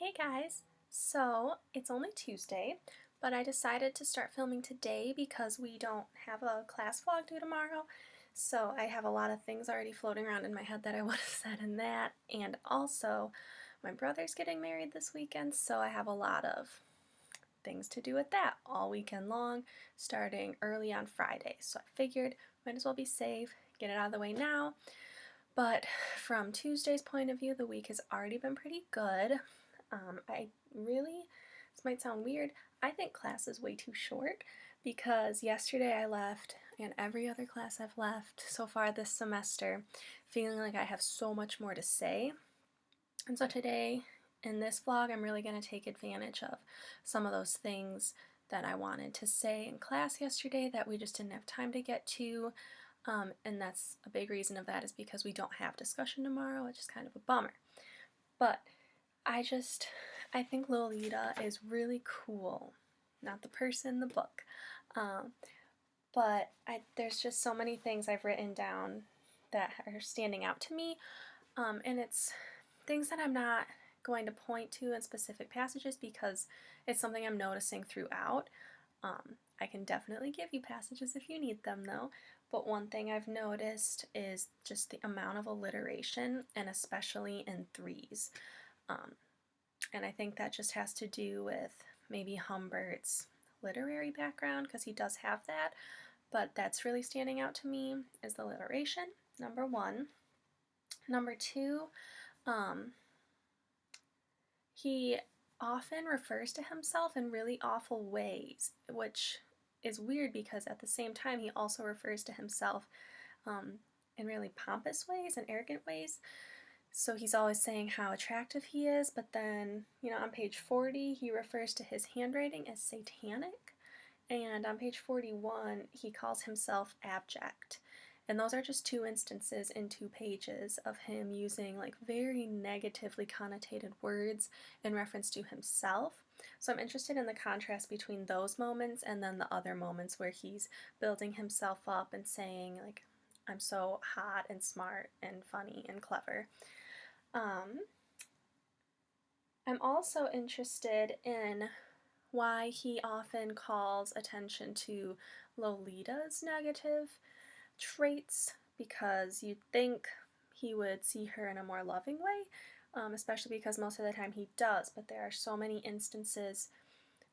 Hey guys! So, it's only Tuesday, but I decided to start filming today because we don't have a class vlog due tomorrow. So I have a lot of things already floating around in my head that I want to said in that, and also my brother's getting married this weekend, so I have a lot of things to do with that all weekend long, starting early on Friday. So I figured might as well be safe, get it out of the way now. But from Tuesday's point of view, the week has already been pretty good. This might sound weird, I think class is way too short because yesterday I left, and every other class I've left so far this semester, feeling like I have so much more to say. And so today, in this vlog, I'm really going to take advantage of some of those things that I wanted to say in class yesterday that we just didn't have time to get to. And that's a big reason of that is because we don't have discussion tomorrow, which is kind of a bummer. But I think Lolita is really cool. Not the person, the book. But there's just so many things I've written down that are standing out to me. And it's things that I'm not going to point to in specific passages because it's something I'm noticing throughout. I can definitely give you passages if you need them though, but one thing I've noticed is just the amount of alliteration, and especially in threes. And I think that just has to do with maybe Humbert's literary background, because he does have that, but that's really standing out to me is the alliteration, number one. Number two, he often refers to himself in really awful ways, which is weird because at the same time he also refers to himself in really pompous ways and arrogant ways. So he's always saying how attractive he is, but then, on page 40 he refers to his handwriting as satanic, and on page 41 he calls himself abject. And those are just two instances in 2 pages of him using like very negatively connotated words in reference to himself. So I'm interested in the contrast between those moments and then the other moments where he's building himself up and saying like, I'm so hot and smart and funny and clever. I'm also interested in why he often calls attention to Lolita's negative traits, because you'd think he would see her in a more loving way, especially because most of the time he does, but there are so many instances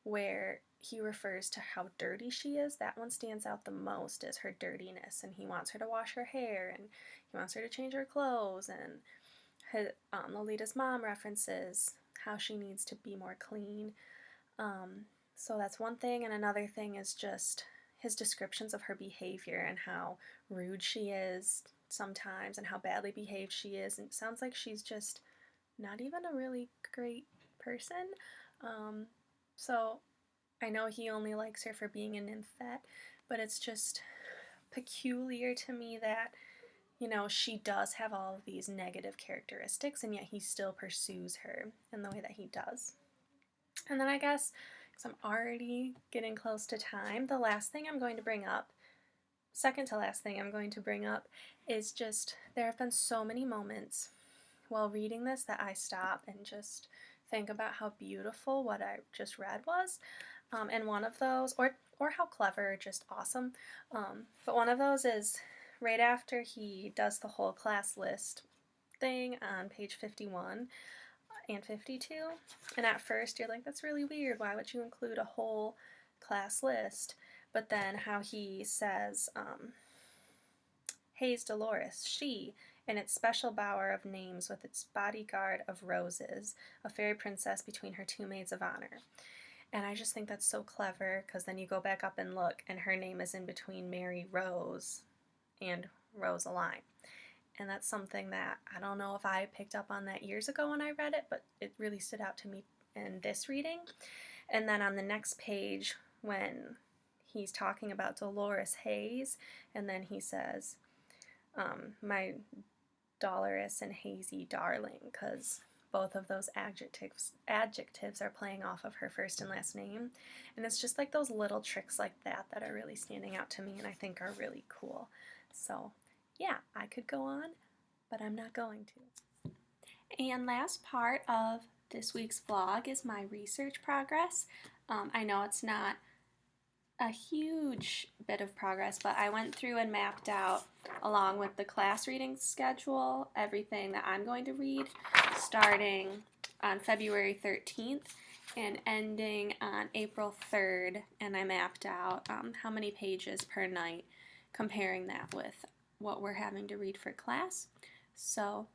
where he refers to how dirty she is. That one stands out the most, is her dirtiness, and he wants her to wash her hair, and he wants her to change her clothes, and Lolita's mom references how she needs to be more clean. So that's one thing, and another thing is just his descriptions of her behavior and how rude she is sometimes and how badly behaved she is, and it sounds like she's just not even a really great person. So I know he only likes her for being a nymphette, but it's just peculiar to me that she does have all of these negative characteristics, and yet he still pursues her in the way that he does. And then I guess, because I'm already getting close to time, the last thing I'm going to bring up, second to last thing I'm going to bring up, is just there have been so many moments while reading this that I stop and just think about how beautiful what I just read was. And one of those, or how clever, just awesome. But one of those is right after he does the whole class list thing on page 51 and 52. And at first you're like, that's really weird. Why would you include a whole class list? But then how he says, Hayes Dolores, she, in its special bower of names with its bodyguard of roses, a fairy princess between her 2 maids of honor. And I just think that's so clever, because then you go back up and look, and her name is in between Mary Rose and Rosaline. And that's something that I don't know if I picked up on that years ago when I read it, but it really stood out to me in this reading. And then on the next page, when he's talking about Dolores Hayes, and then he says, my dolorous and hazy darling, because both of those adjectives are playing off of her first and last name. And it's just like those little tricks like that that are really standing out to me and I think are really cool. So yeah, I could go on, but I'm not going to. And last part of This week's vlog is my research progress. I know it's not a huge bit of progress, but I went through and mapped out, along with the class reading schedule, everything that I'm going to read starting on February 13th and ending on April 3rd, and I mapped out how many pages per night, comparing that with what we're having to read for class. So